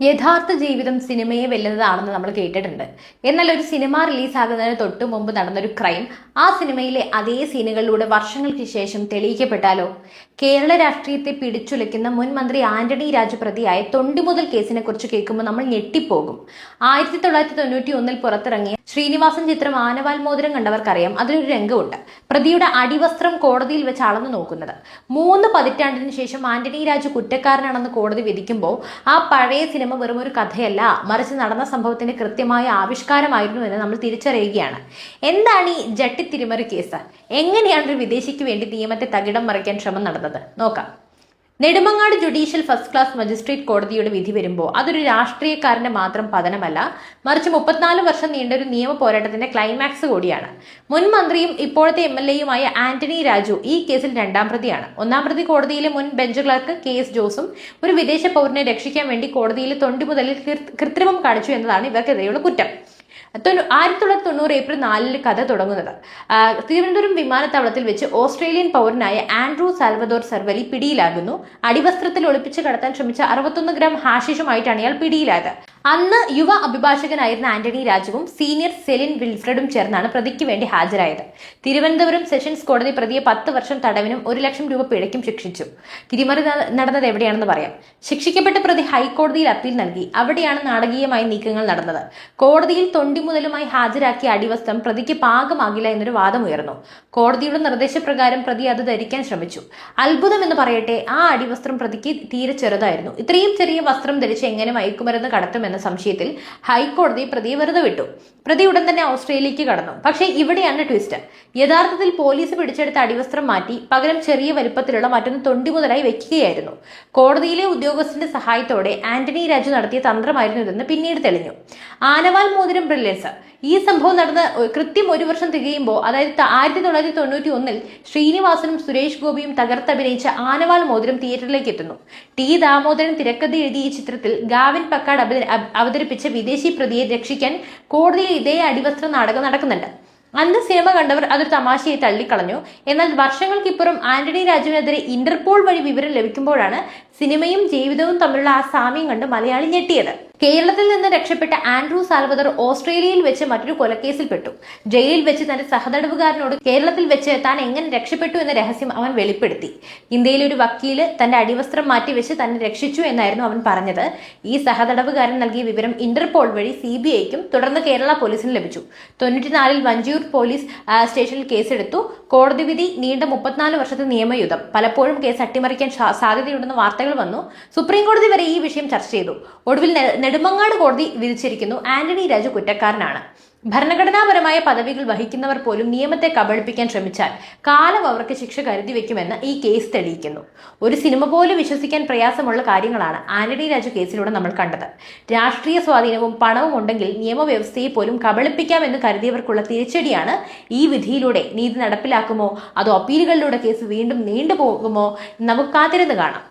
യഥാർത്ഥ ജീവിതം സിനിമയെ വെല്ലുന്നതാണെന്ന് നമ്മൾ കേട്ടിട്ടുണ്ട്. എന്നാൽ ഒരു സിനിമ റിലീസാകുന്നതിന് തൊട്ടു മുമ്പ് നടന്നൊരു ക്രൈം ആ സിനിമയിലെ അതേ സീനുകളിലൂടെ വർഷങ്ങൾക്ക് ശേഷം തെളിയിക്കപ്പെട്ടാലോ? കേരള രാഷ്ട്രീയത്തെ പിടിച്ചുലയ്ക്കുന്ന മുൻ മന്ത്രി ആന്റണി രാജു പ്രതിയായ തൊണ്ടിമുതൽ കേസിനെ കുറിച്ച് കേൾക്കുമ്പോൾ നമ്മൾ ഞെട്ടിപ്പോകും. 1991 പുറത്തിറങ്ങിയ ശ്രീനിവാസൻ ചിത്രം ആനവാൽ മോതിരം കണ്ടവർക്കറിയാം, അതിലൊരു രംഗമുണ്ട്. പ്രതിയുടെ അടിവസ്ത്രം കോടതിയിൽ വെച്ച് അളന്നു നോക്കുന്നത്. 3 പതിറ്റാണ്ടിന് ശേഷം ആന്റണി രാജു കുറ്റക്കാരനാണെന്ന് കോടതി വിധിക്കുമ്പോൾ ആ പഴയ സിനിമ വെറും ഒരു കഥയല്ല, മറിച്ച് നടന്ന സംഭവത്തിന്റെ കൃത്യമായ ആവിഷ്കാരമായിരുന്നു എന്ന് നമ്മൾ തിരിച്ചറിയുകയാണ്. എന്താണ് ഈ ജട്ടി തിരിമറി കേസ്? എങ്ങനെയാണ് ഒരു വിദേശിക്ക് വേണ്ടി നിയമത്തെ തകിടം മറിക്കാൻ ശ്രമം നടന്നത്? നോക്കാം. Nedumangad judicial first class magistrate കോടതിയുടെ വിധി വരുമ്പോൾ അതൊരു രാഷ്ട്രീയക്കാരന്റെ മാത്രം പതനമല്ല, മറിച്ച് 34 വർഷം നീണ്ട ഒരു നിയമ പോരാട്ടത്തിന്റെ ക്ലൈമാക്സ് കൂടിയാണ്. മുൻ മന്ത്രിയും ഇപ്പോഴത്തെ MLA-യുമായ ആന്റണി രാജു ഈ കേസിൽ 2ാം പ്രതിയാണ്. 1ാം പ്രതി കോടതിയിലെ മുൻ ബെഞ്ച് ക്ലർക്ക് KS ജോസും ഒരു വിദേശ പൗരനെ രക്ഷിക്കാൻ വേണ്ടി കോടതിയിലെ തൊണ്ടിമുതലിൽ കൃത്രിമം കാണിച്ചു എന്നതാണ് ഇവർക്കെതിരെയുള്ള കുറ്റം. 1990 ഏപ്രിൽ 4 കഥ തുടങ്ങുന്നത്. തിരുവനന്തപുരം വിമാനത്താവളത്തിൽ വെച്ച് ഓസ്ട്രേലിയൻ പൗരനായ ആൻഡ്രൂ സാൽവദോർ സർവലി പിടിയിലാകുന്നു. അടിവസ്ത്രത്തിൽ ഒളിപ്പിച്ച് കടത്താൻ ശ്രമിച്ച 61 ഗ്രാം ഹാഷിഷുമായിട്ടാണ് ഇയാൾ പിടിയിലായത്. അന്ന് യുവ അഭിഭാഷകനായിരുന്ന ആന്റണി രാജുവും സീനിയർ സെലിൻ വിൽഫ്രഡും ചേർന്നാണ് പ്രതിക്ക് വേണ്ടി ഹാജരായത്. തിരുവനന്തപുരം സെഷൻസ് കോടതി പ്രതിയെ 10 വർഷം തടവിനും 1 ലക്ഷം രൂപ പിഴയ്ക്കും ശിക്ഷിച്ചു. തിരിമറി നടന്നത് എവിടെയാണെന്ന് പറയാം. ശിക്ഷിക്കപ്പെട്ട പ്രതി ഹൈക്കോടതിയിൽ അപ്പീൽ നൽകി. അവിടെയാണ് നാടകീയമായ നീക്കങ്ങൾ നടന്നത്. കോടതിയിൽ തൊണ്ടിമുതലുമായി ഹാജരാക്കിയ അടിവസ്ത്രം പ്രതിക്ക് പാകമാകില്ല എന്നൊരു വാദമുയർന്നു. കോടതിയുടെ നിർദ്ദേശപ്രകാരം പ്രതി അത് ധരിക്കാൻ ശ്രമിച്ചു. അത്ഭുതം എന്ന് പറയട്ടെ, ആ അടിവസ്ത്രം പ്രതിക്ക് തീരെ ചെറുതായിരുന്നു. ഇത്രയും ചെറിയ വസ്ത്രം ധരിച്ച് എങ്ങനെ മയക്കുമരുന്ന് കടത്തുമെന്ന സംശയത്തിൽ ഹൈക്കോടതി പ്രതിയെ വെറുതെ വിട്ടു. പ്രതി ഉടൻ തന്നെ ഓസ്ട്രേലിയക്ക് കടന്നു. പക്ഷേ ഇവിടെയാണ് ട്വിസ്റ്റ്. യഥാർത്ഥത്തിൽ പോലീസ് പിടിച്ചെടുത്ത അടിവസ്ത്രം മാറ്റി പകരം ചെറിയ വലുപ്പത്തിലുള്ള മറ്റൊന്ന് തൊണ്ടിമുതലായി വെക്കുകയായിരുന്നു. കോടതിയിലെ ഉദ്യോഗസ്ഥന്റെ സഹായത്തോടെ ആന്റണി രാജു നടത്തിയ തന്ത്രമായിരുന്നു ഇതെന്ന് പിന്നീട് തെളിഞ്ഞു. ആനവാൽ മോതിരം ബ്രില്യൻസ്. ഈ സംഭവം നടന്ന് കൃത്യം 1 വർഷം തികയുമ്പോൾ, അതായത് 1991 ശ്രീനിവാസനും സുരേഷ് ഗോപിയും തകർത്തഭിനയിച്ച ആനവാൽ മോതിരം തിയേറ്ററിലേക്ക് എത്തുന്നു. T. ദാമോദരൻ തിരക്കഥ എഴുതിയ ഈ ചിത്രത്തിൽ ഗാവിൻ പക്കാട് അവതരിപ്പിച്ച വിദേശി പ്രതിയെ രക്ഷിക്കാൻ കോടതിയിൽ ഇതേ അടിവസ്ത്ര നാടകം നടക്കുന്നുണ്ട്. അന്ന് സിനിമ കണ്ടവർ അതൊരു തമാശയെ തള്ളിക്കളഞ്ഞു. എന്നാൽ വർഷങ്ങൾക്കിപ്പുറം ആന്റണി രാജുവിനെതിരെ ഇന്റർപോൾ വഴി വിവരം ലഭിക്കുമ്പോഴാണ് സിനിമയും ജീവിതവും തമ്മിലുള്ള ആ സാമ്യം കണ്ട് മലയാളി ഞെട്ടിയത്. കേരളത്തിൽ നിന്ന് രക്ഷപ്പെട്ട ആൻഡ്രൂ സാൽവദർ ഓസ്ട്രേലിയയിൽ വെച്ച് മറ്റൊരു കൊലക്കേസിൽപ്പെട്ടു. ജയിലിൽ വെച്ച് തന്റെ സഹതടവുകാരനോട് കേരളത്തിൽ വെച്ച് താൻ എങ്ങനെ രക്ഷപ്പെട്ടു എന്ന രഹസ്യം അവൻ വെളിപ്പെടുത്തി. ഇന്ത്യയിലെ ഒരു വക്കീല് തന്റെ അടിവസ്ത്രം മാറ്റിവെച്ച് തന്നെ രക്ഷിച്ചു എന്നായിരുന്നു അവൻ പറഞ്ഞത്. ഈ സഹതടവുകാരൻ നൽകിയ വിവരം ഇന്റർപോൾ വഴി CBIക്കും തുടർന്ന് കേരള പോലീസിനും ലഭിച്ചു. 94 വഞ്ചിയൂർ പോലീസ് സ്റ്റേഷനിൽ കേസെടുത്തു. കോടതി വിധി നീണ്ട 34 വർഷത്തെ നിയമയുദ്ധം. പലപ്പോഴും കേസ് അട്ടിമറിക്കാൻ സാധ്യതയുണ്ടെന്ന് വാർത്തകൾ വന്നു. സുപ്രീം കോടതി വരെ ഈ വിഷയം ചർച്ച ചെയ്തു. ഒടുവിൽ നെടുമങ്ങാട് കോടതി വിധിച്ചിരിക്കുന്നു, ആന്റണി രാജു കുറ്റക്കാരനാണ്. ഭരണഘടനാപരമായ പദവികൾ വഹിക്കുന്നവർ പോലും നിയമത്തെ കബളിപ്പിക്കാൻ ശ്രമിച്ചാൽ കാലം അവർക്ക് ശിക്ഷ കരുതി വെക്കുമെന്ന് ഈ കേസ് തെളിയിക്കുന്നു. ഒരു സിനിമ പോലും വിശ്വസിക്കാൻ പ്രയാസമുള്ള കാര്യങ്ങളാണ് ആന്റണി രാജു കേസിലൂടെ നമ്മൾ കണ്ടത്. രാഷ്ട്രീയ സ്വാധീനവും പണവും ഉണ്ടെങ്കിൽ നിയമവ്യവസ്ഥയെ പോലും കബളിപ്പിക്കാമെന്ന് കരുതിയവർക്കുള്ള തിരിച്ചടിയാണ് ഈ വിധിയിലൂടെ. നീതി നടപ്പിലാക്കുമോ അതോ അപ്പീലുകളിലൂടെ കേസ് വീണ്ടും നീണ്ടുപോകുമോ? നമുക്ക് കാത്തിരുന്ന് കാണാം.